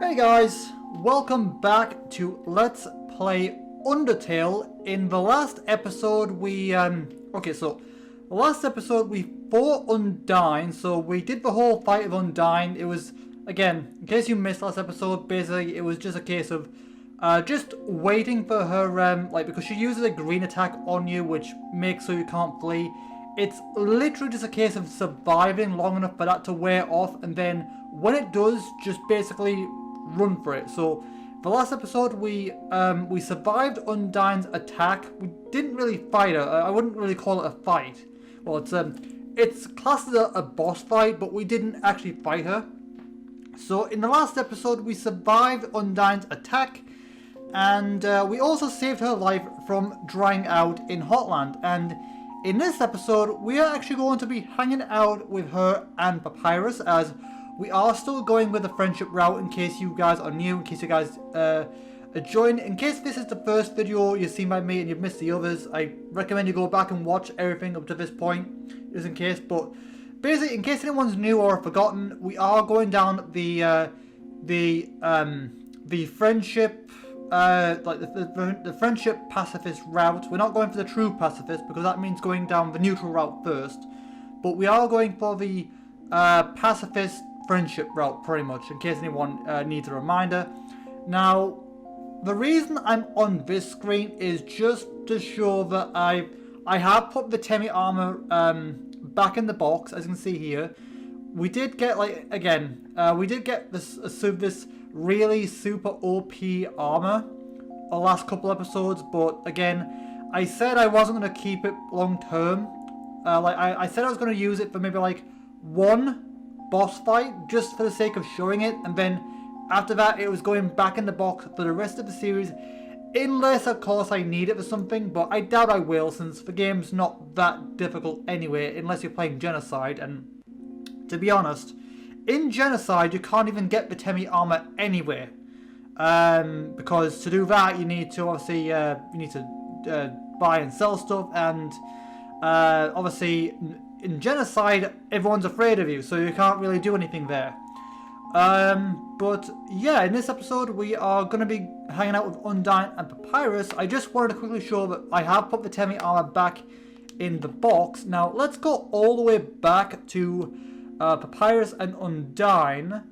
Hey guys, welcome back to Let's Play Undertale. In the last episode we last episode we fought Undyne, so we did the whole fight of Undyne. It was, again, in case you missed last episode, basically it was just a case of just waiting for her, because she uses a green attack on you, which makes so you can't flee. It's literally just a case of surviving long enough for that to wear off, and then when it does, just basically run for it. So the last episode we survived Undyne's attack. We didn't really fight her. I wouldn't really call it a fight. Well, it's classed as a boss fight, but we didn't actually fight her. So in the last episode we survived Undyne's attack, and we also saved her life from drying out in Hotland. And in this episode we are actually going to be hanging out with her and Papyrus, as we are still going with the friendship route. In case you guys are new, in case you guys join, in case this is the first video you've seen by me and you've missed the others, I recommend you go back and watch everything up to this point, just in case. But basically, in case anyone's new or forgotten, we are going down the friendship, the friendship pacifist route. We're not going for the true pacifist, because that means going down the neutral route first. But we are going for the pacifist friendship route, pretty much, in case anyone needs a reminder. Now, the reason I'm on this screen is just to show that I have put the Temi armor back in the box, as you can see here. We did get, we did get this really super OP armor the last couple episodes, but again, I said I wasn't going to keep it long term. I said I was going to use it for maybe like one boss fight, just for the sake of showing it, and then after that it was going back in the box for the rest of the series, unless of course I need it for something, but I doubt I will, since the game's not that difficult anyway, unless you're playing Genocide. And to be honest, in Genocide you can't even get the Temi armor anywhere, because to do that you need to obviously buy and sell stuff, and obviously in Genocide everyone's afraid of you, so you can't really do anything there. But yeah, in this episode we are going to be hanging out with Undyne and Papyrus. I just wanted to quickly show that I have put the Temi armor back in the box. Now let's go all the way back to Papyrus and Undyne.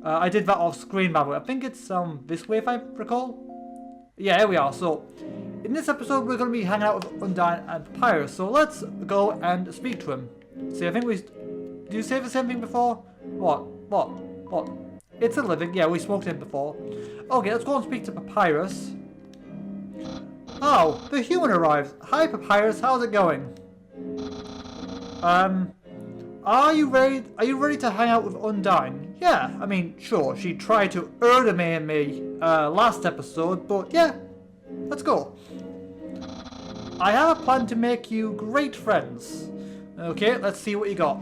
I did that off screen, by the way. I think it's this way, if I recall. Yeah, here we are. So in this episode we're going to be hanging out with Undyne and Papyrus. So let's go and speak to him. See, I think we... Did you say the same thing before? What? It's a living. Yeah, we spoke to him before. Okay, let's go and speak to Papyrus. Oh, the human arrives. Hi, Papyrus. How's it going? Are you ready to hang out with Undyne? Yeah, I mean, sure. She tried to murder me last episode, but yeah, let's go. I have a plan to make you great friends. Okay, let's see what you got.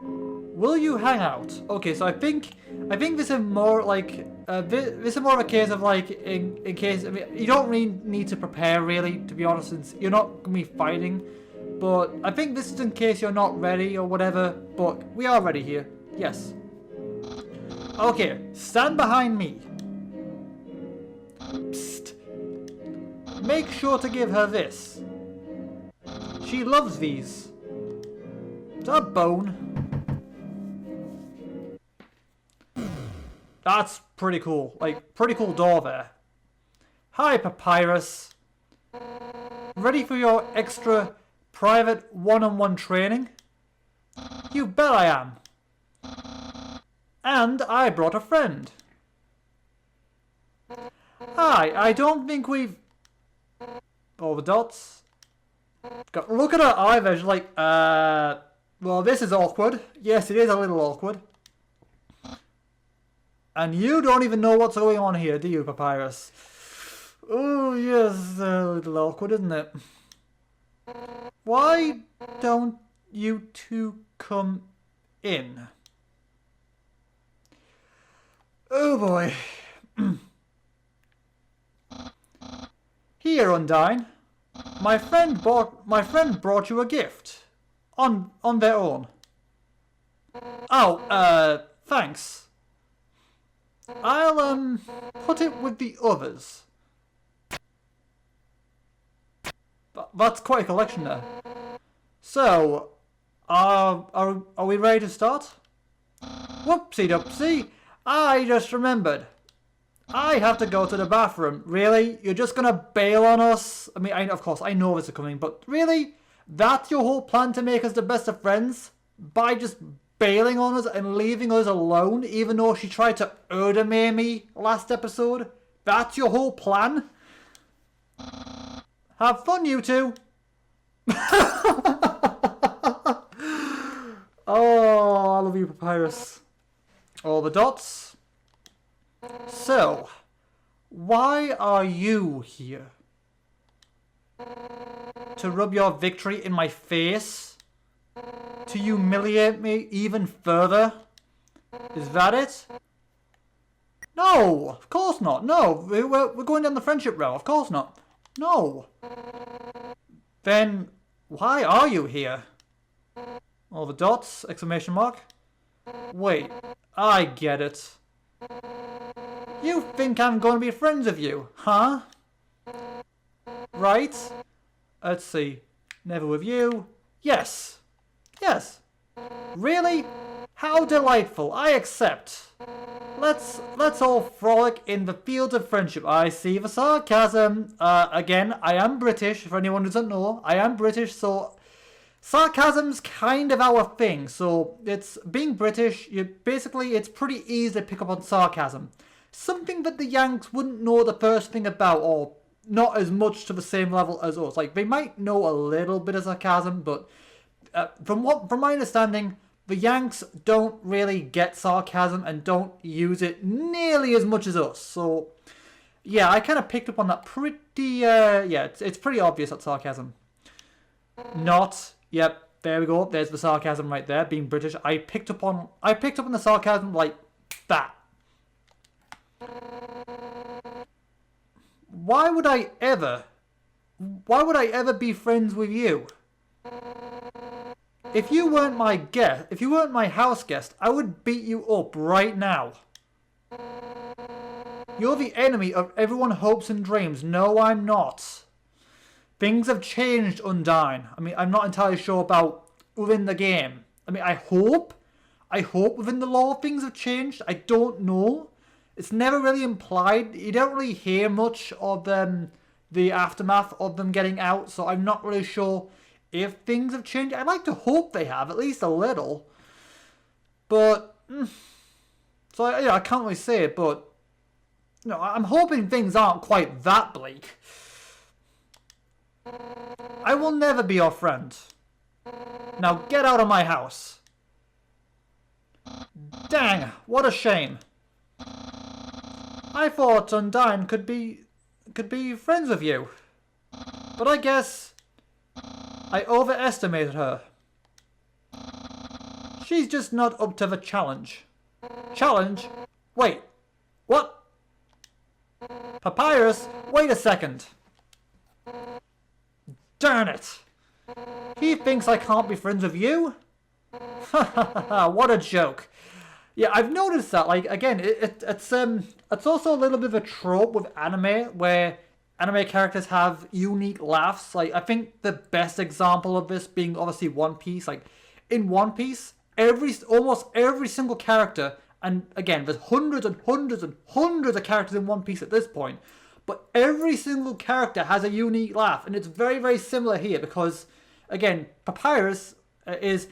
Will you hang out? Okay, so I think this is more like this is more of a case of like in case, I mean, you don't really need to prepare, really, to be honest, since you're not gonna be fighting. But I think this is in case you're not ready or whatever. But we are ready here. Yes. Okay, stand behind me. Psst. Make sure to give her this. She loves these. Is that a bone? That's pretty cool. Like, pretty cool door there. Hi, Papyrus. Ready for your extra private one-on-one training? You bet I am. And I brought a friend. Hi, I don't think we've... All the dots. Look at her eye there, she's like, well, this is awkward. Yes, it is a little awkward. And you don't even know what's going on here, do you, Papyrus? Oh, yes, a little awkward, isn't it? Why don't you two come in? Oh boy. Here, Undyne. My friend brought you a gift. On their own. Oh, thanks. I'll put it with the others. That's quite a collection there. So, are we ready to start? Whoopsie doopsie! I just remembered. I have to go to the bathroom. Really? You're just gonna bail on us? I mean, of course, I know this is coming, but really? That's your whole plan to make us the best of friends? By just bailing on us and leaving us alone, even though she tried to Erdemir me last episode? That's your whole plan? Have fun, you two! Oh, I love you, Papyrus. All the dots. So, why are you here? To rub your victory in my face? To humiliate me even further? Is that it? No, of course not. No, we're going down the friendship route. Of course not. No. Then, why are you here? All the dots, exclamation mark. Wait, I get it. You think I'm going to be friends with you, huh? Right? Let's see. Never with you. Yes. Yes. Really? How delightful. I accept. Let's all frolic in the fields of friendship. I see the sarcasm. Again, I am British, for anyone who doesn't know. I am British, so sarcasm's kind of our thing. So it's being British, it's pretty easy to pick up on sarcasm. Something that the Yanks wouldn't know the first thing about, or not as much to the same level as us. Like, they might know a little bit of sarcasm, but from my understanding, the Yanks don't really get sarcasm and don't use it nearly as much as us. So, yeah, I kind of picked up on that pretty, it's pretty obvious that sarcasm. Not, yep, there we go, there's the sarcasm right there, being British. I picked up on the sarcasm like that. Why would I ever be friends with you? If you weren't my house guest, I would beat you up right now. You're the enemy of everyone hopes and dreams. No, I'm not. Things have changed, Undyne. I mean, I'm not entirely sure about within the game. I mean, I hope within the lore things have changed. I don't know. It's never really implied. You don't really hear much of the aftermath of them getting out, so I'm not really sure if things have changed. I'd like to hope they have, at least a little. But, so yeah, I can't really say it, but, I'm hoping things aren't quite that bleak. I will never be your friend. Now get out of my house. Dang, what a shame. I thought Undyne could be friends with you. But I guess I overestimated her. She's just not up to the challenge. Challenge? Wait, what? Papyrus, wait a second. Darn it. He thinks I can't be friends with you? Ha ha ha, what a joke. Yeah, I've noticed that, like, again, it's also a little bit of a trope with anime, where anime characters have unique laughs. Like, I think the best example of this being obviously One Piece. Like, in One Piece, almost every single character, and again, there's hundreds and hundreds and hundreds of characters in One Piece at this point, but every single character has a unique laugh, and it's very, very similar here, because, again, Papyrus is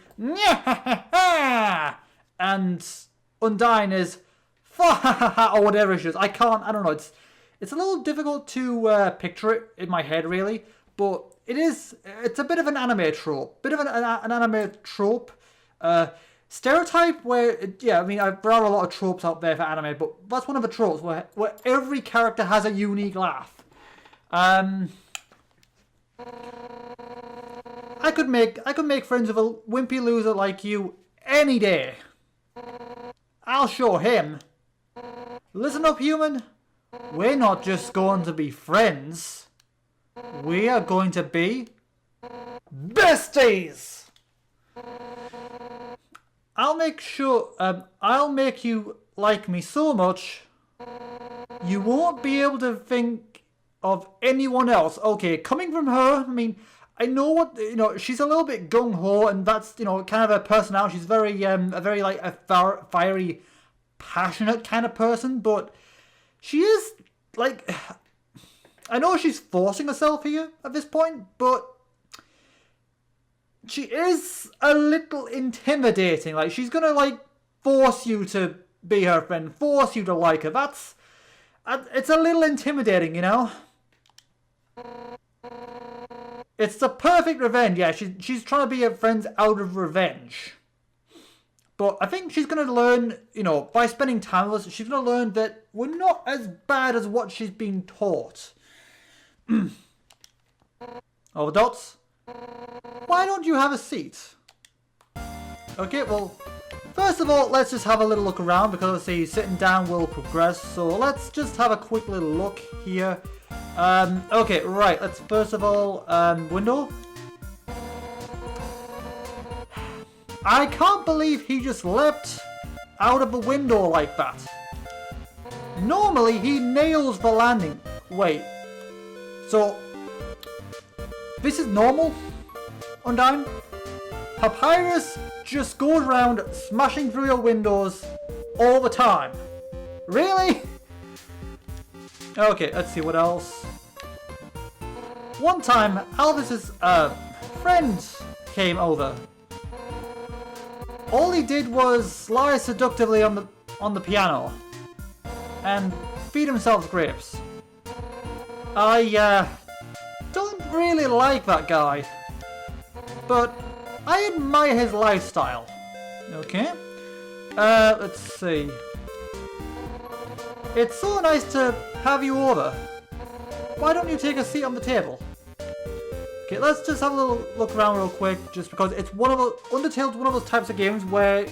and Undyne is or whatever it is. I don't know, it's a little difficult to picture it in my head, really, but it's a bit of an anime trope. An anime trope. Stereotype where, there are a lot of tropes out there for anime, but that's one of the tropes where every character has a unique laugh. I could make friends with a wimpy loser like you any day. I'll show him. Listen up, human. We're not just going to be friends. We are going to be besties. I'll make you like me so much, you won't be able to think of anyone else. Okay, coming from her, I mean, I know what, you know, she's a little bit gung-ho, and that's, you know, kind of her personality. She's very, like, a fiery, passionate kind of person, but she is, like, I know she's forcing herself here at this point, but she is a little intimidating. Like, she's gonna, like, force you to be her friend, force you to like her. It's a little intimidating, you know? It's the perfect revenge. Yeah, she's trying to be her friends out of revenge. But I think she's going to learn, you know, by spending time with us, she's going to learn that we're not as bad as what she's been taught. Over dots. Why don't you have a seat? Okay, well, first of all, let's just have a little look around, because obviously sitting down will progress. So let's just have a quick little look here. Okay, right, let's first of all, window. I can't believe he just leapt out of a window like that. Normally, he nails the landing. Wait, so this is normal? Undyne? Papyrus just goes around smashing through your windows all the time. Really? Okay, let's see what else. One time, Alvis's friend came over. All he did was lie seductively on the piano and feed himself grapes. I don't really like that guy, but I admire his lifestyle. Okay, let's see. It's so nice to have you over. Why don't you take a seat on the table? Okay, let's just have a little look around real quick, just because it's one of the Undertale's one of those types of games where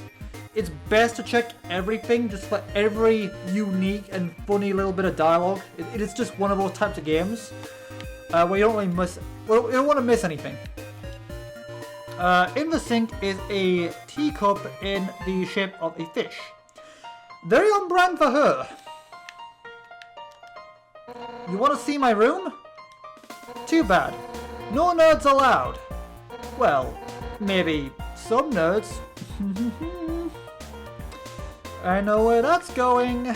it's best to check everything, just for every unique and funny little bit of dialogue. It is just one of those types of games where you don't really miss. Well, you don't want to miss anything. In the sink is a teacup in the shape of a fish. Very on brand for her. You want to see my room? Too bad. No nerds allowed. Well, maybe some nerds. I know where that's going.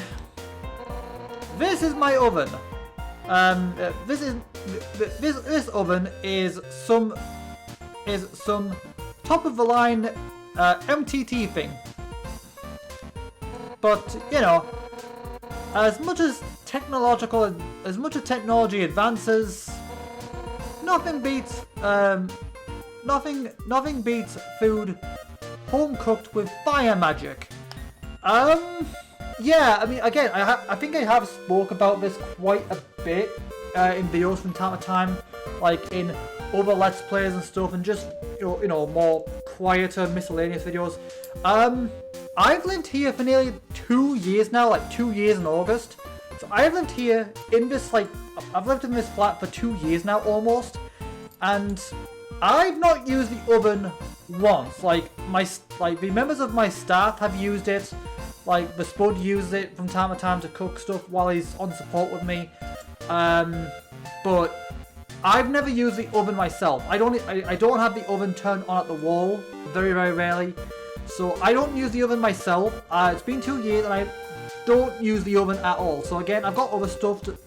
This is my oven. This oven is some top of the line MTT thing. But you know, as much as technology advances, nothing beats food home cooked with fire magic. Yeah, I mean, again, I think I have spoke about this quite a bit in videos from time to time, like in other Let's Plays and stuff, and just you know more quieter miscellaneous videos. I've lived here for nearly 2 years now, like 2 years in August. So I've lived here in this, like, I've lived in this flat for 2 years now almost, and I've not used the oven once. Like the members of my staff have used it. Like the Spud uses it from time to time to cook stuff while he's on support with me. But I've never used the oven myself. I don't have the oven turned on at the wall, very rarely. So I don't use the oven myself. It's been 2 years and I don't use the oven at all. So again, I've got other stuff to.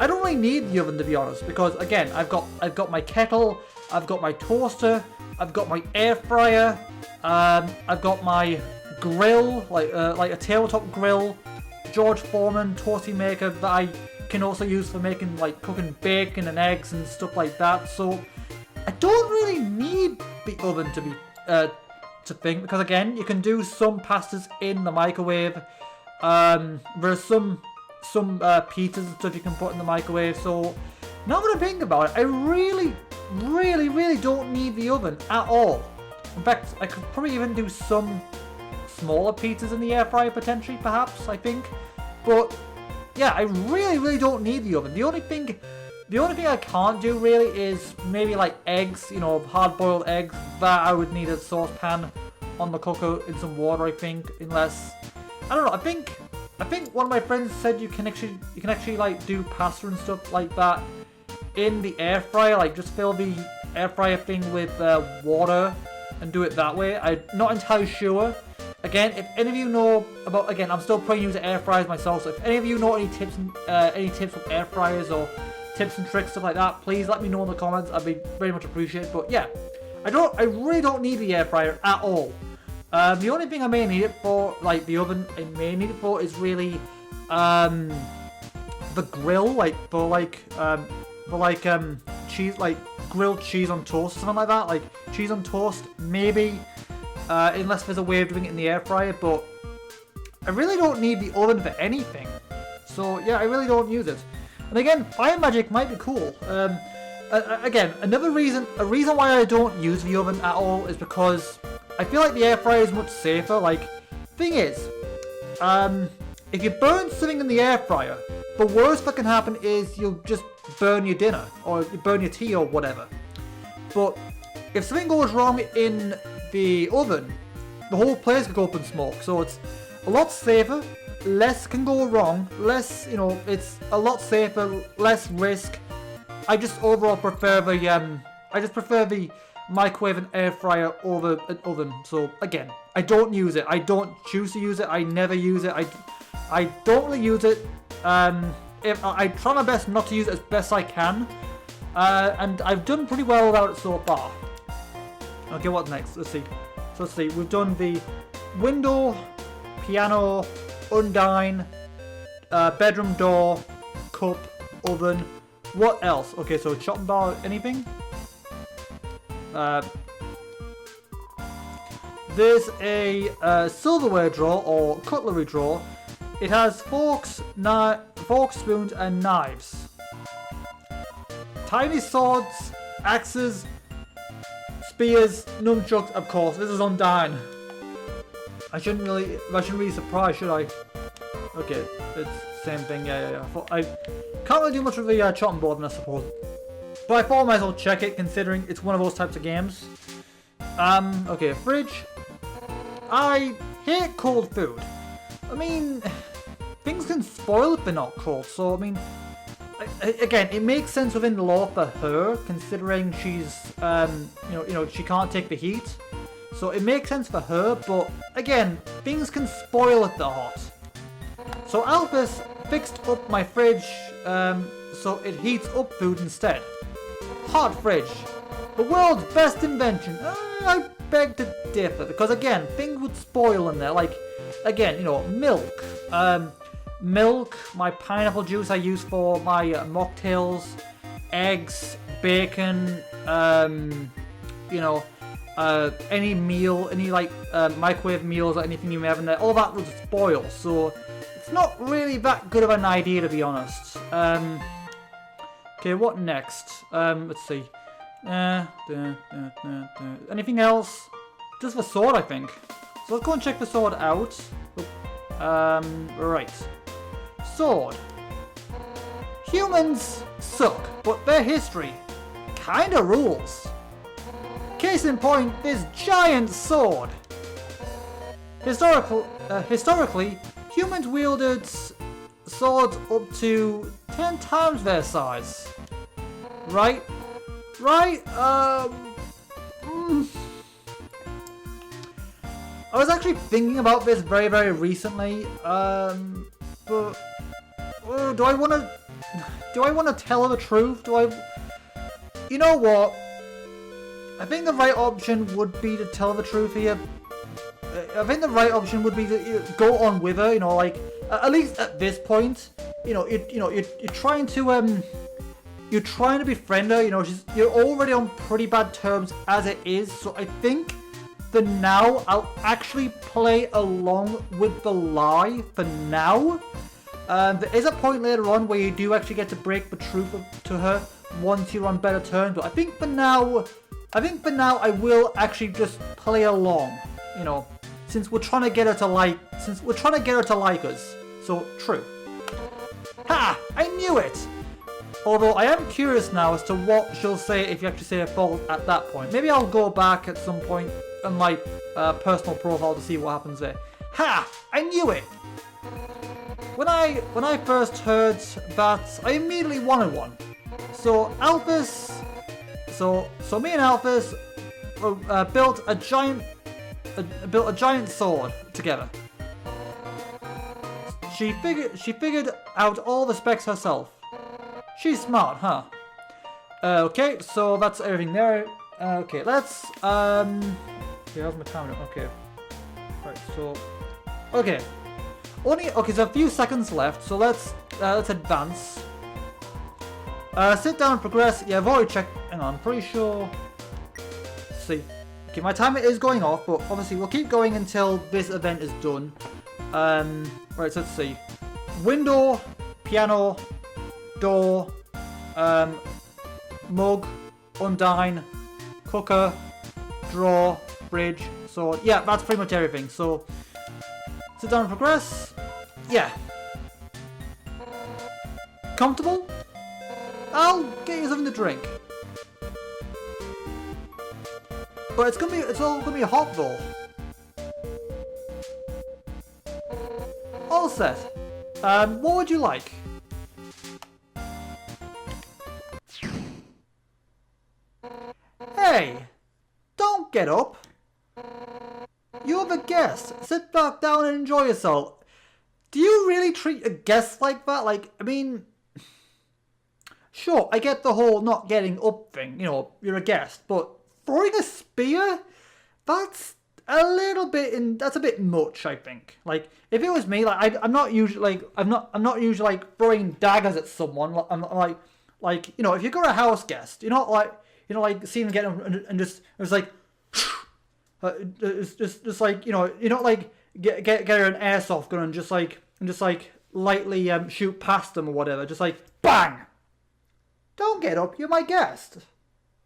I don't really need the oven, to be honest, because again, I've got my kettle, I've got my toaster, I've got my air fryer, I've got my grill, like a tabletop grill, George Foreman toasty maker that I can also use for making, like, cooking bacon and eggs and stuff like that. So I don't really need the oven to be to think, because again, you can do some pastas in the microwave. There's some pizzas and stuff you can put in the microwave. So now that I think about it, I really don't need the oven at all. In fact, I could probably even do some smaller pizzas in the air fryer potentially, perhaps, I think. But yeah, I really don't need the oven. The only thing I can't do really is maybe like eggs, you know, hard-boiled eggs. That I would need a saucepan on the cooker in some water, I think, unless, I don't know, I think I think one of my friends said you can actually like do pasta and stuff like that in the air fryer. Like just fill the air fryer thing with water and do it that way. I'm not entirely sure. Again, if any of you know about, again, I'm still probably using air fryers myself. So if any of you know any tips with air fryers or tips and tricks, stuff like that, please let me know in the comments. I'd be very much appreciated. But yeah, I really don't need the air fryer at all. The only thing I may need it for, like the oven, I may need it for is really the grill, like for cheese, like grilled cheese on toast, something like that, like cheese on toast, maybe, unless there's a way of doing it in the air fryer. But I really don't need the oven for anything. So yeah, I really don't use it. And again, fire magic might be cool. Again, a reason why I don't use the oven at all is because I feel like the air fryer is much safer. Like, thing is, if you burn something in the air fryer, the worst that can happen is you'll just burn your dinner, or you burn your tea or whatever. But if something goes wrong in the oven, the whole place could go up in smoke. So it's a lot safer, less can go wrong, less, you know, it's a lot safer, less risk. I just overall prefer the microwave and air fryer over an oven. So again, I don't use it. I don't choose to use it. I never use it. I don't really use it. If I try my best not to use it as best I can, and I've done pretty well without it so far. Okay, what next? Let's see. So let's see. We've done the window, piano, undine, bedroom door, cup, oven. What else? Okay, so chopping bar. Anything? There's a silverware drawer or cutlery drawer. It has forks, spoons, and knives. Tiny swords, axes, spears, nunchucks. Of course, this is Undine. I shouldn't really surprise, should I? Okay, it's same thing. Yeah. I can't really do much with the chopping board, I suppose. But I thought I might as well check it, considering it's one of those types of games. Okay, fridge. I hate cold food. I mean, things can spoil if they're not cold, so I mean, again, it makes sense within the law for her, considering she's, you know, she can't take the heat. So it makes sense for her, but again, things can spoil if they're hot. So Alphys fixed up my fridge, so it heats up food instead. Hot fridge. The world's best invention. I beg to differ, because again, things would spoil in there. Like, again, you know, milk. Milk, my pineapple juice I use for my mocktails, eggs, bacon, you know, any meal, any like microwave meals or anything you may have in there, all that would spoil. So it's not really that good of an idea, to be honest. Okay, what next? Let's see. Anything else? Just the sword, I think. So let's go and check the sword out. Right. Sword. Humans suck, but their history kinda rules. Case in point, this giant sword. Historically, humans wielded swords up to 10 times their size. Right? I was actually thinking about this very, very recently, but do I want to tell the truth? You know what? I think the right option would be to tell the truth here. I think the right option would be to go on with her. You know, like at least at this point, you're trying to befriend her. You know, you're already on pretty bad terms as it is. So I think for now, I'll actually play along with the lie for now. There is a point later on where you do actually get to break the truth to her once you're on better terms. But I think for now I will actually just play along. You know, since we're trying to get her to like us. So true. Ha! I knew it. Although I am curious now as to what she'll say if you actually say a fault at that point. Maybe I'll go back at some point on my personal profile to see what happens there. Ha! I knew it! when I first heard that, I immediately wanted one. So Alphys, so me and Alphys built a giant sword together. She figured out all the specs herself. She's smart, huh? Okay, so that's everything there. Okay, let's okay, how's my timer? Okay. Right, so okay. So a few seconds left, so let's advance. Sit down and progress. Yeah, I've already checked. Hang on, I'm pretty sure. Let's see. Okay, my timer is going off, but obviously we'll keep going until this event is done. Right, so let's see. Window, piano, door, mug, undine, cooker, drawer, bridge. So yeah, that's pretty much everything. So sit down and progress. Yeah. Comfortable? I'll get you something to drink. But it's all gonna be hot though. All set. What would you like? Hey! Don't get up! You're the guest. Sit back down and enjoy yourself. Do you really treat a guest like that? Like, I mean... Sure, I get the whole not getting up thing. You know, you're a guest. But throwing a spear? That's a bit much, I think. Like, if it was me, like, I'm not usually like throwing daggers at someone. I'm like, you know, if you got a house guest, you're not like, you know, like seeing them get them and just, it's like, it's just like, you know, you're not like get an airsoft gun and just like lightly shoot past them or whatever. Just like bang. Don't get up. You're my guest.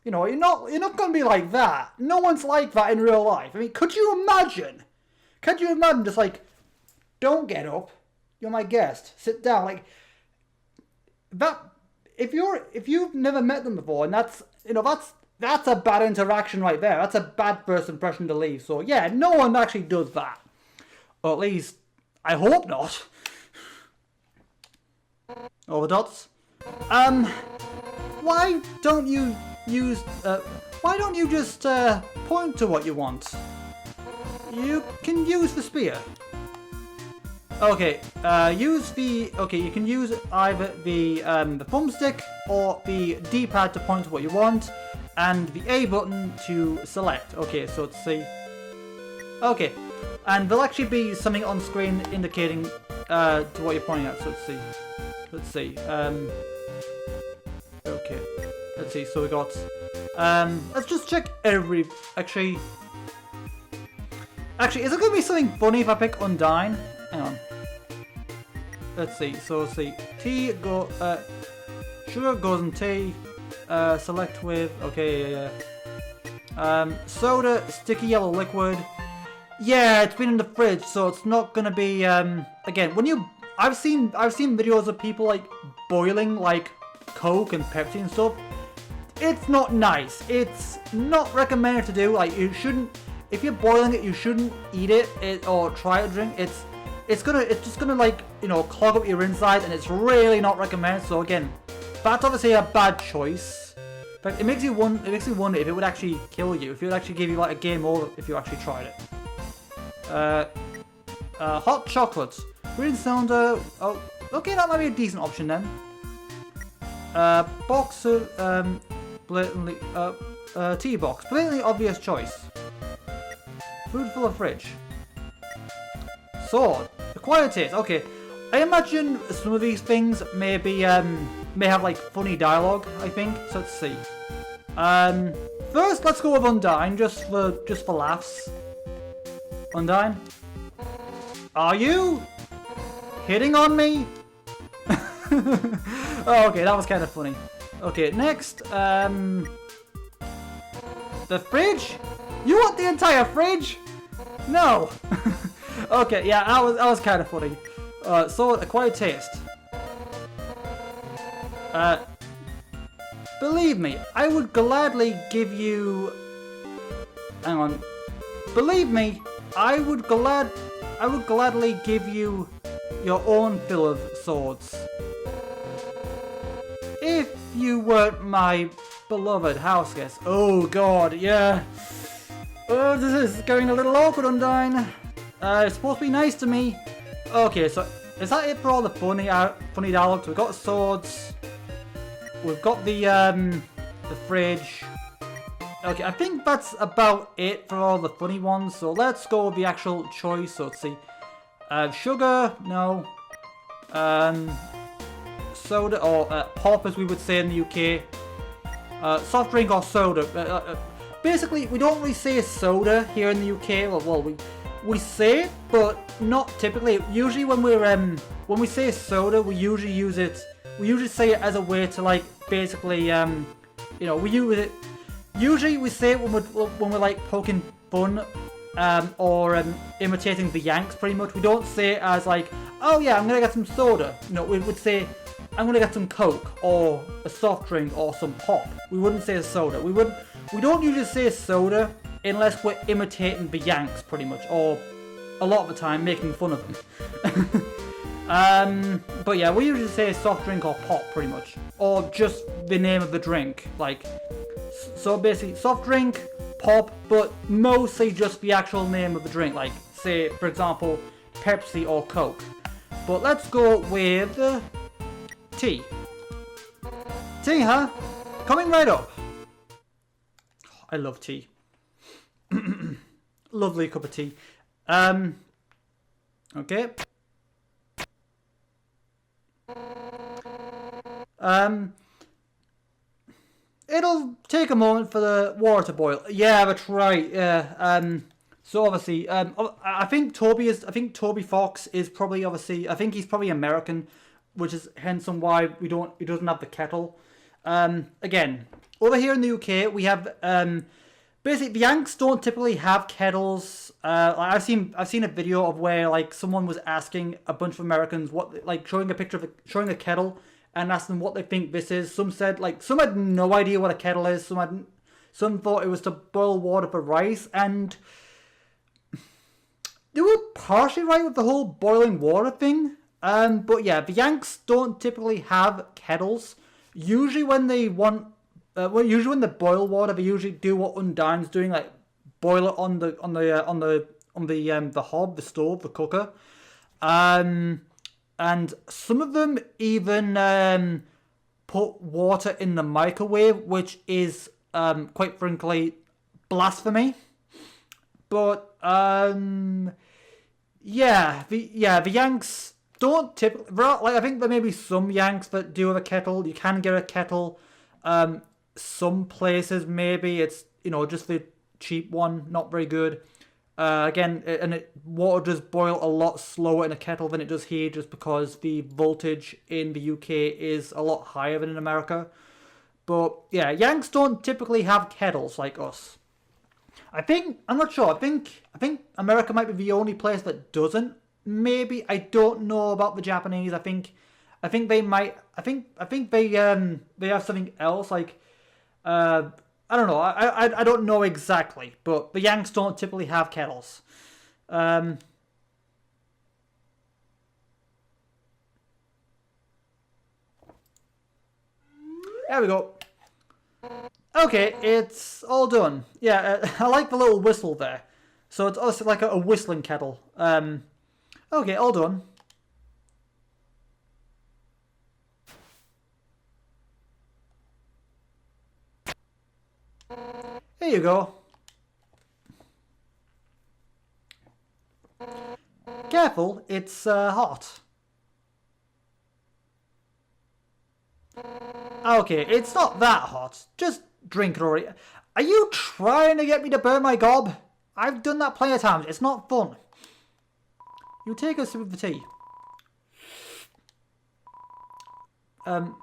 You know, you're not going to be like that. No one's like that in real life. I mean, could you imagine? Could you imagine just like, don't get up. You're my guest. Sit down. Like that. If you've never met them before, and that's a bad interaction right there. That's a bad first impression to leave. So yeah, no one actually does that. Or at least, I hope not. Over dots. Why don't you just point to what you want? You can use the spear. Okay, you can use either the thumbstick or the D-pad to point to what you want, and the A button to select. Okay, so let's see. Okay, and there'll actually be something on screen indicating to what you're pointing at. So let's see. Okay, let's see. So we got. Let's just check Actually, is it gonna be something funny if I pick Undine? Hang on. Let's see. So let's see. Sugar goes in tea. Select with. Okay, yeah. Soda, sticky yellow liquid. Yeah, it's been in the fridge, so it's not gonna be. Again, I've seen videos of people like boiling like Coke and Pepsi and stuff. It's not nice. It's not recommended to do. Like, you shouldn't. If you're boiling it, you shouldn't eat it or try to drink. It's just gonna like, you know, clog up your inside, and it's really not recommended. So again, that's obviously a bad choice. In fact, it makes me wonder if it would actually kill you. If it would actually give you like a game over if you actually tried it. Hot chocolate, green cylinder. Oh, okay, that might be a decent option then. Box of blatantly tea box, blatantly obvious choice. Food full of fridge. Sword, acquired taste. Okay, I imagine some of these things may have like funny dialogue. I think so. Let's see. First, let's go with Undine, just for laughs. Undine, are you hitting on me? Oh, okay, that was kind of funny. Okay, next, the fridge? You want the entire fridge? No. Okay, yeah, that was kind of funny. So acquired taste. Believe me, I would gladly give you. Hang on. Believe me, I would gladly give you your own fill of swords. If you weren't my beloved house guest. Oh god, yeah. Oh, this is going a little awkward, Undyne. It's supposed to be nice to me. Okay, so is that it for all the funny dialogues? We've got swords. We've got the fridge. Okay, I think that's about it for all the funny ones. So let's go with the actual choice. So let's see. Sugar, no. Soda or pop, as we would say in the UK. Soft drink or soda. Basically, we don't really say soda here in the UK. Well, we say it, but not typically. Usually, when we say soda, we usually use it. We usually say it as a way to like basically, you know, we use it. Usually, we say it when we're like poking fun, or imitating the Yanks. Pretty much, we don't say it as like, oh yeah, I'm gonna get some soda. No, we would say, I'm gonna get some Coke or a soft drink or some pop. We wouldn't say soda. We don't usually say soda unless we're imitating the Yanks, pretty much, or a lot of the time making fun of them. But yeah, we usually say soft drink or pop, pretty much, or just the name of the drink. Like, so basically, soft drink, pop, but mostly just the actual name of the drink. Like, say, for example, Pepsi or Coke. But let's go with tea. Tea, huh? Coming right up. I love tea. Lovely cup of tea. Okay. It'll take a moment for the water to boil. Yeah, that's right. Yeah. So obviously, I think Toby Fox is probably I think he's probably American, which is hence why he doesn't have the kettle. Again, over here in the UK, we have basically the Yanks don't typically have kettles. I've seen a video of where like someone was asking a bunch of Americans what, like, showing a kettle and asking them what they think this is. Some said, like, some had no idea what a kettle is. Some thought it was to boil water for rice, and they were partially right with the whole boiling water thing. But yeah, the Yanks don't typically have kettles. Usually when they want, usually when they boil water, they usually do what Undyne's doing, like boil it on the hob, the stove, the cooker. And some of them even put water in the microwave, which is quite frankly blasphemy. But the Yanks don't typically, like, I think there may be some Yanks that do have a kettle. You can get a kettle. Some places maybe it's, you know, just the cheap one, not very good. Again, water does boil a lot slower in a kettle than it does here, just because the voltage in the UK is a lot higher than in America. But yeah, Yanks don't typically have kettles like us. I'm not sure. I think America might be the only place that doesn't. Maybe, I don't know about the Japanese. I think they might. I think they have something else, like I don't know. I don't know exactly, but the Yanks don't typically have kettles. There we go. Okay, it's all done. Yeah, I like the little whistle there. So it's also like a whistling kettle. Okay, all done. Here you go. Careful, it's hot. Okay, it's not that hot. Just drink it already. Are you trying to get me to burn my gob? I've done that plenty of times. It's not fun. You take a sip of the tea. Oh,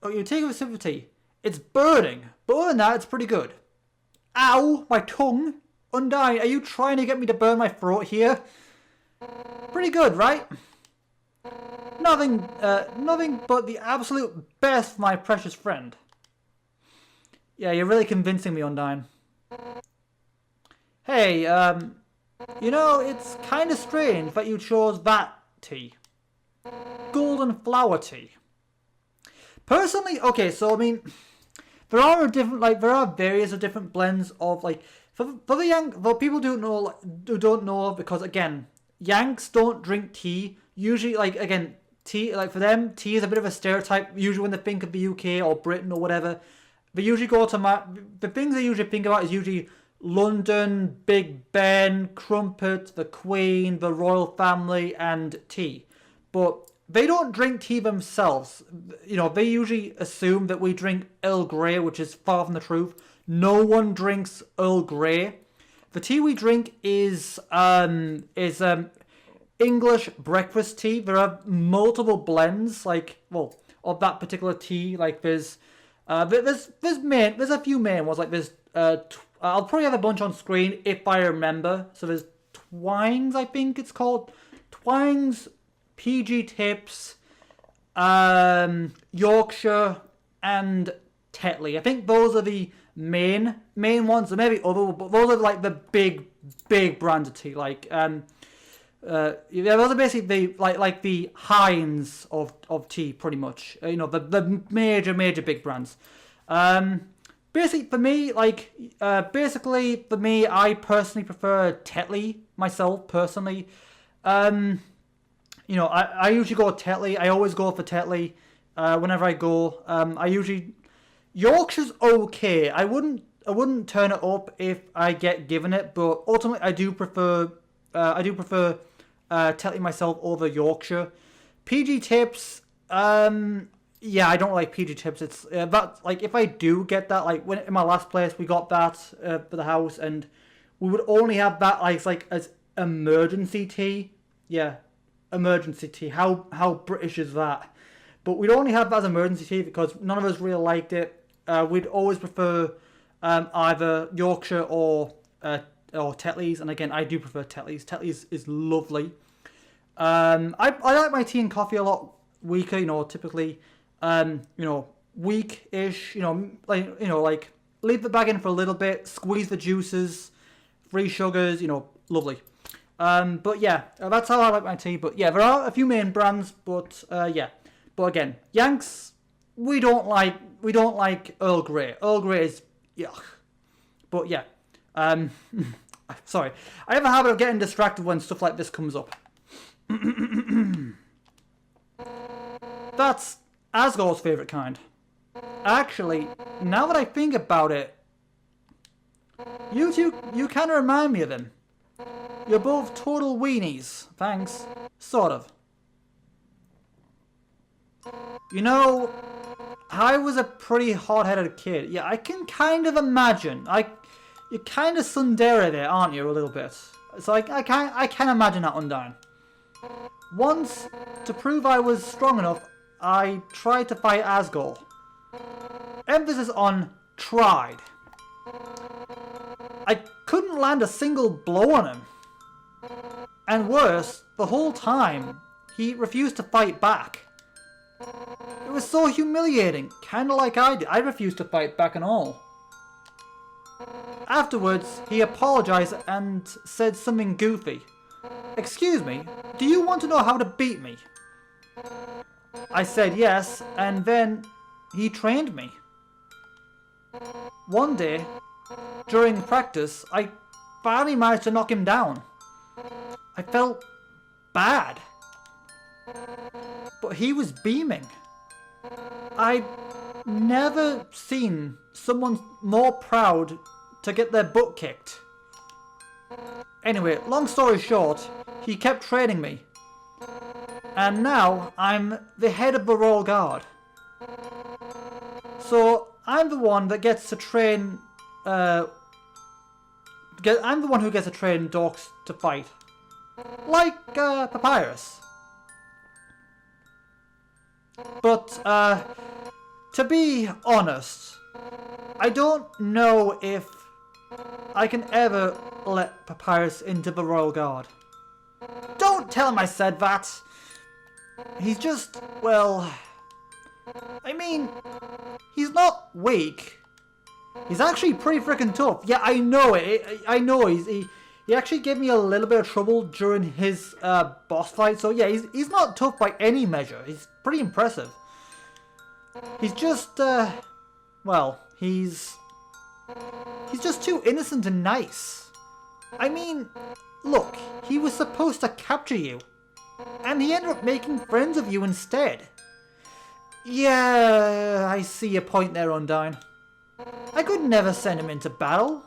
you take a sip of tea. It's burning, but other than that, it's pretty good. Ow, my tongue. Undyne, are you trying to get me to burn my throat here? Pretty good, right? Nothing but the absolute best for my precious friend. Yeah, you're really convincing me, Undyne. Hey, You know, it's kind of strange that you chose that tea. Golden flower tea. Personally, okay, so I mean, there are various of different blends of like for people who don't know because again, Yanks don't drink tea. Usually, like again, tea like for them, tea is a bit of a stereotype. Usually, when they think of the UK or Britain or whatever, they usually go to the things they usually think about is usually London, Big Ben, crumpet, the Queen, the royal family, and tea. But they don't drink tea themselves. You know, they usually assume that we drink Earl Grey, which is far from the truth. No one drinks Earl Grey. The tea we drink is English breakfast tea. There are multiple blends, of that particular tea. Like there's a few main ones. Like there's I'll probably have a bunch on screen if I remember. So there's Twang's, I think it's called. Twang's, PG Tips, Yorkshire, and Tetley. I think those are the main ones. There may be other, but those are like the big brands of tea. Like those are basically the Heinz of tea, pretty much. The major big brands. Basically for me, I personally prefer Tetley myself personally. I usually go Tetley. I always go for Tetley whenever I go. Yorkshire's okay. I wouldn't turn it up if I get given it, but ultimately I do prefer Tetley myself over Yorkshire. PG Tips, I don't like PG Tips. It's that like if I do get that, like when in my last place we got that for the house, and we would only have that as emergency tea. Yeah, emergency tea. How British is that? But we'd only have that as emergency tea because none of us really liked it. We'd always prefer either Yorkshire or Tetley's, and again, I do prefer Tetley's. Tetley's is lovely. I like my tea and coffee a lot weaker. Typically, weak-ish. Like leave the bag in for a little bit, squeeze the juices, free sugars. Lovely. But yeah, that's how I like my tea. But yeah, there are a few main brands, but yeah. But again, Yanks, we don't like Earl Grey. Earl Grey is yuck. But yeah, sorry, I have a habit of getting distracted when stuff like this comes up. That's Asgore's favourite kind. Actually, now that I think about it, you kind of remind me of him. You're both total weenies. Thanks. Sort of. I was a pretty hot-headed kid. Yeah, I can kind of imagine. You're kind of tsundere there, aren't you, a little bit? So I can imagine that, Undyne. Once, to prove I was strong enough, I tried to fight Asgore. Emphasis on tried. I couldn't land a single blow on him. And worse, the whole time, he refused to fight back. It was so humiliating, kinda like I did. I refused to fight back and all. Afterwards, he apologized and said something goofy. "Excuse me, do you want to know how to beat me?" I said yes, and then he trained me. One day, during practice, I finally managed to knock him down. I felt bad. But he was beaming. I'd never seen someone more proud to get their butt kicked. Anyway, long story short, he kept training me. And now I'm the head of the Royal Guard. So I'm the one that gets to train... I'm the one who gets to train dogs to fight. Like Papyrus. But, to be honest, I don't know if I can ever let Papyrus into the Royal Guard. Don't tell him I said that! He's just, well... I mean, he's not weak. He's actually pretty freaking tough. Yeah, I know it. I know He actually gave me a little bit of trouble during his boss fight. So yeah, he's not tough by any measure. He's pretty impressive. He's just, well, he's just too innocent and nice. I mean, look, he was supposed to capture you. And he ended up making friends of you instead. Yeah, I see your point there, Undyne. I could never send him into battle.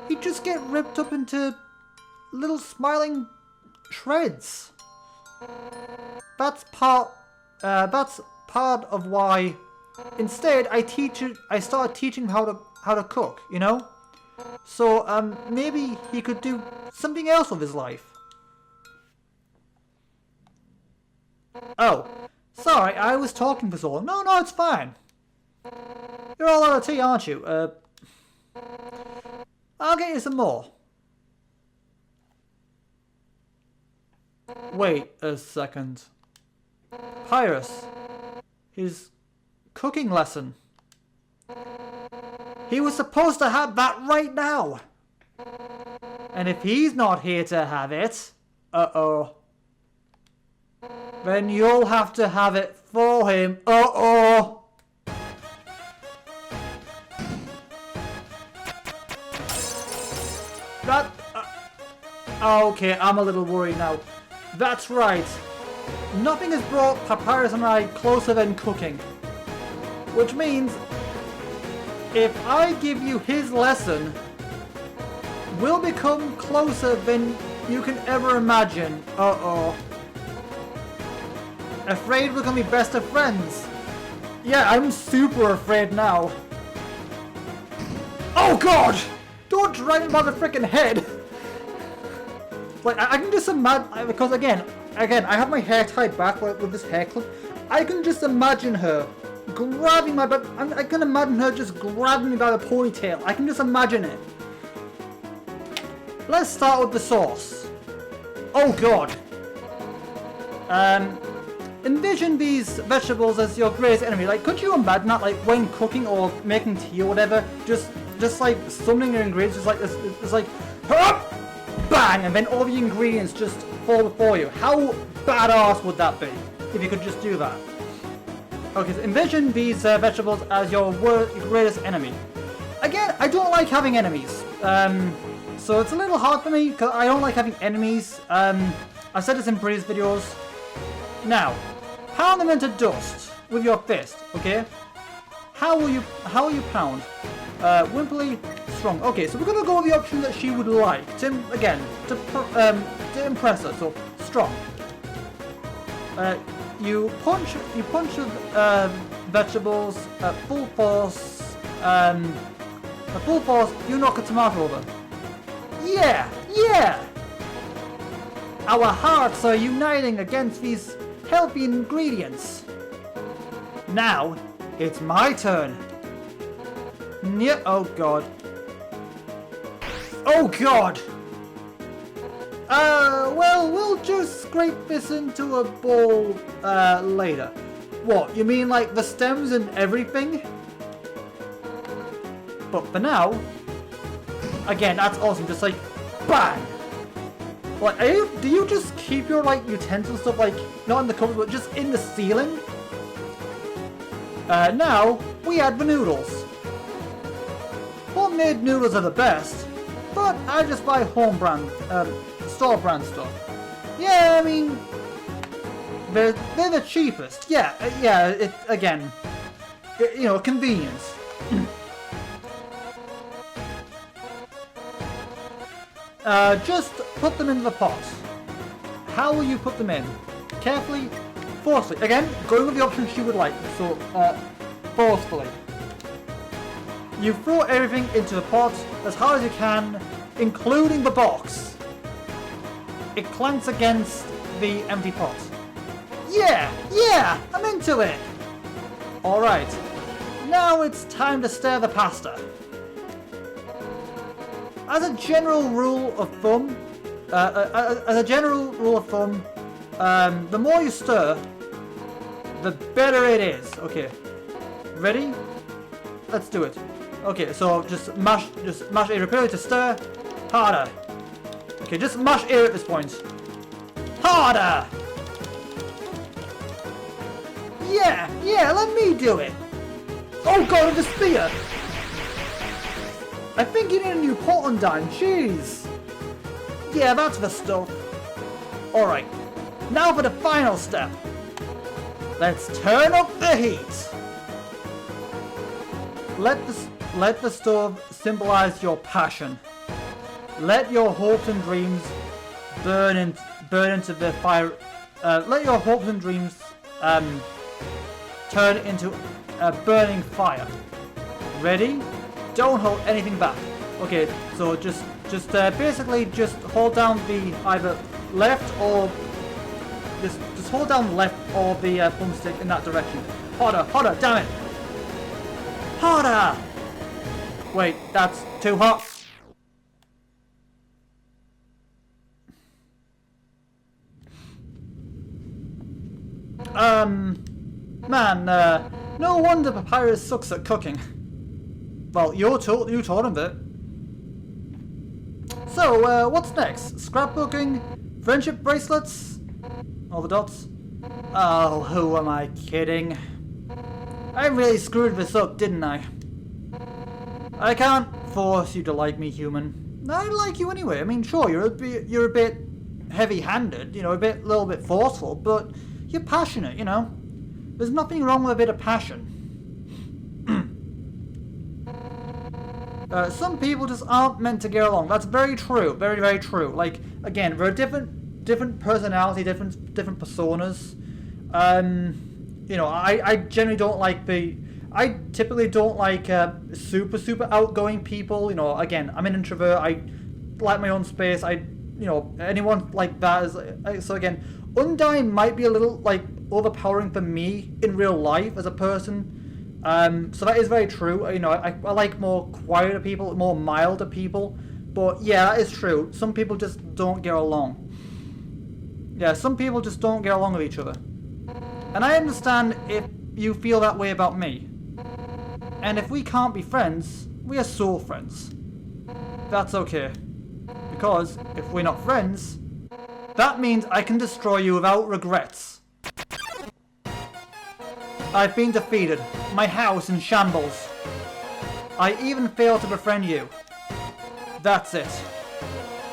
He'd just get ripped up into little smiling shreds. That's part of why instead I started teaching him how to cook, you know? So maybe he could do something else with his life. Oh, sorry, I was talking for so long. No, it's fine. You're all out of tea, aren't you? I'll get you some more. Wait a second. Pyrus. His cooking lesson. He was supposed to have that right now. And if he's not here to have it, uh-oh. Then you'll have to have it for him. Uh-oh. That... okay, I'm a little worried now. That's right. Nothing has brought Papyrus and I closer than cooking. Which means, if I give you his lesson, we'll become closer than you can ever imagine. Uh-oh. Afraid we're gonna be best of friends. Yeah, I'm super afraid now. Oh god! Don't drag him by the freaking head! Like, I can just imagine, because again, I have my hair tied back with this hair clip. I can just imagine her grabbing my butt. I can imagine her just grabbing me by the ponytail. I can just imagine it. Let's start with the sauce. Oh god. Envision these vegetables as your greatest enemy. Like, could you imagine that, like, when cooking or making tea or whatever, just like summoning your ingredients, just like this, it's like, hup, bang, and then all the ingredients just fall before you. How badass would that be if you could just do that? Okay, so envision these vegetables as your greatest enemy. Again, I don't like having enemies, so it's a little hard for me because I don't like having enemies. I said this in previous videos. Now, pound them into dust with your fist, okay? How will you pound? Wimply, strong. Okay, so we're gonna go with the option that she would like to impress her. So strong. You punch with vegetables at full force. At full force, you knock a tomato over. Yeah. Our hearts are uniting against these healthy ingredients. Now, it's my turn. Yeah, oh god. Oh god! Well, we'll just scrape this into a bowl, later. What, you mean like the stems and everything? But for now, again, that's awesome, just like, bang! Like, do you just keep your, like, utensil stuff, like, not in the cupboard, but just in the ceiling? Now, we add the noodles. Homemade noodles are the best, but I just buy home brand, store brand stuff. Yeah, I mean, they're the cheapest. Yeah, you know, convenience. Just put them in the pot. How will you put them in? Carefully, forcefully. Again, going with the option she would like. So, forcefully. You throw everything into the pot as hard as you can, including the box. It clanks against the empty pot. Yeah, I'm into it. Alright, now it's time to stir the pasta. As a general rule of thumb, the more you stir, the better it is. Okay, ready? Let's do it. Okay, so just mash it repeatedly to stir harder. Okay, just mash air at this point. Harder! Yeah, let me do it. Oh god, with the spear! I think you need a new pot Undyne, jeez. Yeah, that's the stuff. Alright, now for the final step. Let's turn up the heat. Let the stove symbolize your passion. Let your hopes and dreams burn into the fire. Let your hopes and dreams turn into a burning fire. Ready? Don't hold anything back. Okay, so just basically just hold down the either left or just hold down left or the thumbstick in that direction. Harder, damn it! Harder! Wait, that's too hot. Man, no wonder Papyrus sucks at cooking. Well, you told him that. So, what's next? Scrapbooking? Friendship bracelets? All the dots? Oh, who am I kidding? I really screwed this up, didn't I? I can't force you to like me, human. I like you anyway. I mean, sure, you're a bit heavy-handed, you know, little bit forceful, but you're passionate, you know. There's nothing wrong with a bit of passion. Some people just aren't meant to get along. That's very true. Very, very true. Like, again, we're different personality, different personas. You know, I generally don't like I typically don't like super outgoing people. You know, again, I'm an introvert. I like my own space. You know, anyone like that is so again, Undyne might be a little like overpowering for me in real life as a person. So that is very true. You know, I like more quieter people, more milder people. But yeah, that is true. Some people just don't get along. Yeah, some people just don't get along with each other. And I understand if you feel that way about me. And if we can't be friends, we are soul friends. That's okay. Because if we're not friends, that means I can destroy you without regrets. I've been defeated. My house in shambles. I even failed to befriend you. That's it.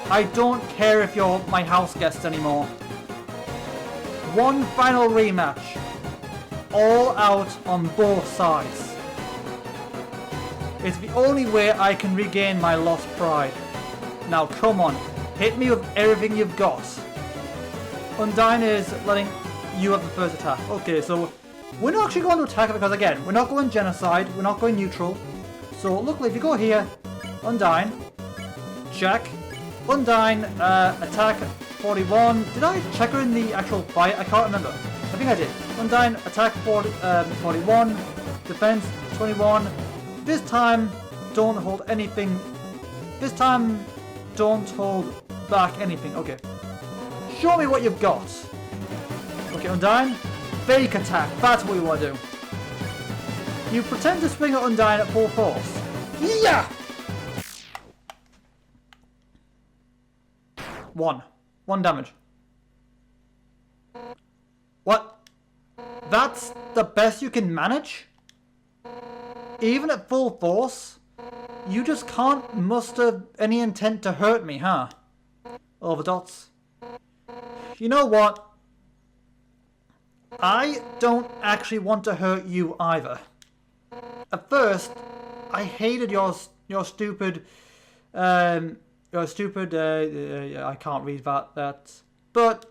I don't care if you're my house guest anymore. One final rematch. All out on both sides. It's the only way I can regain my lost pride. Now come on, hit me with everything you've got. Undyne is letting you have the first attack. Okay, so we're not actually going to attack it because again, we're not going genocide, we're not going neutral. So luckily if you go here, Undyne, check. Undyne, attack 41. Did I check her in the actual fight? I can't remember. I think I did. Undyne, attack 41, defense 21. This time, don't hold anything. This time, don't hold back anything. Okay. Show me what you've got. Okay, Undyne, fake attack. That's what we want to do. You pretend to swing at Undyne at full force. Yeah! One damage. What? That's the best you can manage? Even at full force? You just can't muster any intent to hurt me, huh? All the dots. You know what? I don't actually want to hurt you either. At first, I hated your stupid... I can't read that. But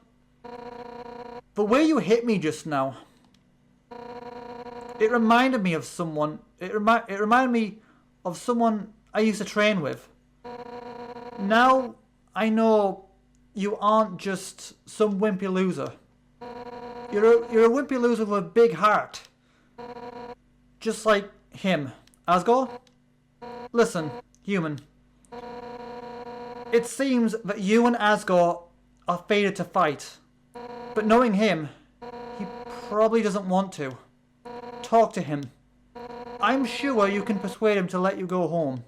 the way you hit me just now, it reminded me of someone. It reminded me of someone I used to train with. Now I know you aren't just some wimpy loser. You're a wimpy loser with a big heart, just like him. Asgore? Listen, human. It seems that you and Asgore are fated to fight. But knowing him, he probably doesn't want to. Talk to him. I'm sure you can persuade him to let you go home.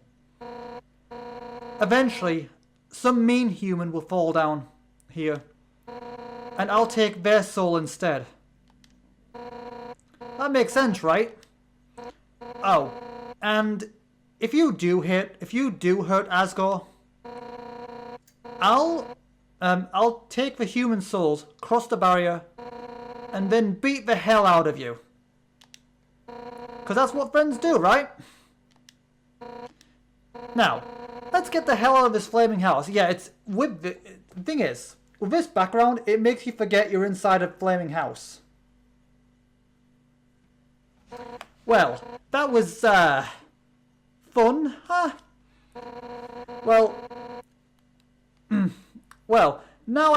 Eventually, some mean human will fall down here. And I'll take their soul instead. That makes sense, right? Oh, and if you do hurt Asgore, I'll take the human souls, cross the barrier, and then beat the hell out of you. Because that's what friends do, right? Now, let's get the hell out of this flaming house. Yeah, it's with the thing is, with this background, it makes you forget you're inside a flaming house. Well, that was fun, huh? Well, well, now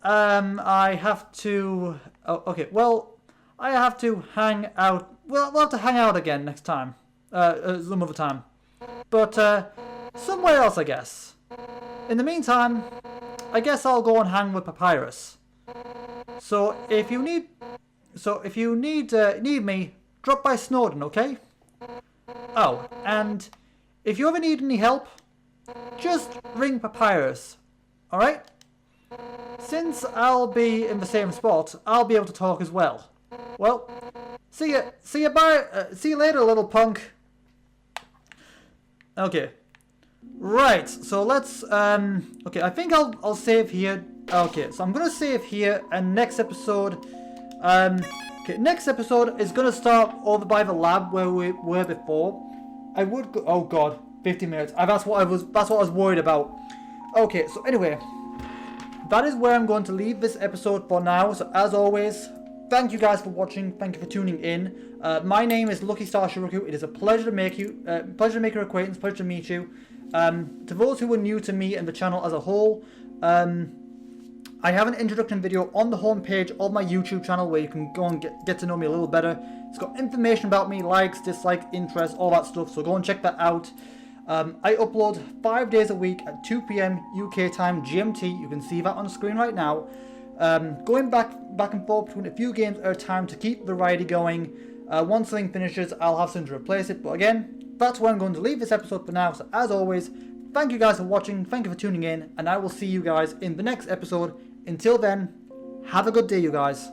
I have to. Oh, okay. Well, I have to hang out. Well, we'll have to hang out again next time, some other time, but somewhere else, I guess. In the meantime, I guess I'll go and hang with Papyrus. So if you need me, drop by Snowden, okay? Oh, and if you ever need any help, just ring Papyrus, alright? Since I'll be in the same spot, I'll be able to talk as well. Well, see you later, little punk. Okay. Right, so let's, okay, I think I'll save here. Okay, so I'm gonna save here, and next episode, okay, next episode is gonna start over by the lab where we were before. I would go, oh god, 50 minutes. That's what I was worried about. Okay, so anyway, that is where I'm going to leave this episode for now. So as always, thank you guys for watching. Thank you for tuning in. My name is Lucky Star Shi-Roku. It is a pleasure to make your acquaintance, pleasure to meet you. To those who are new to me and the channel as a whole, I have an introduction video on the homepage of my YouTube channel where you can go and get to know me a little better. It's got information about me, likes, dislikes, interests, all that stuff, so go and check that out. I upload 5 days a week at 2 PM UK time GMT. You can see that on the screen right now. Going back and forth between a few games at a time to keep the variety going. Once something finishes, I'll have something to replace it, but again, that's where I'm going to leave this episode for now. So as always, thank you guys for watching, thank you for tuning in, and I will see you guys in the next episode. Until then, have a good day, you guys.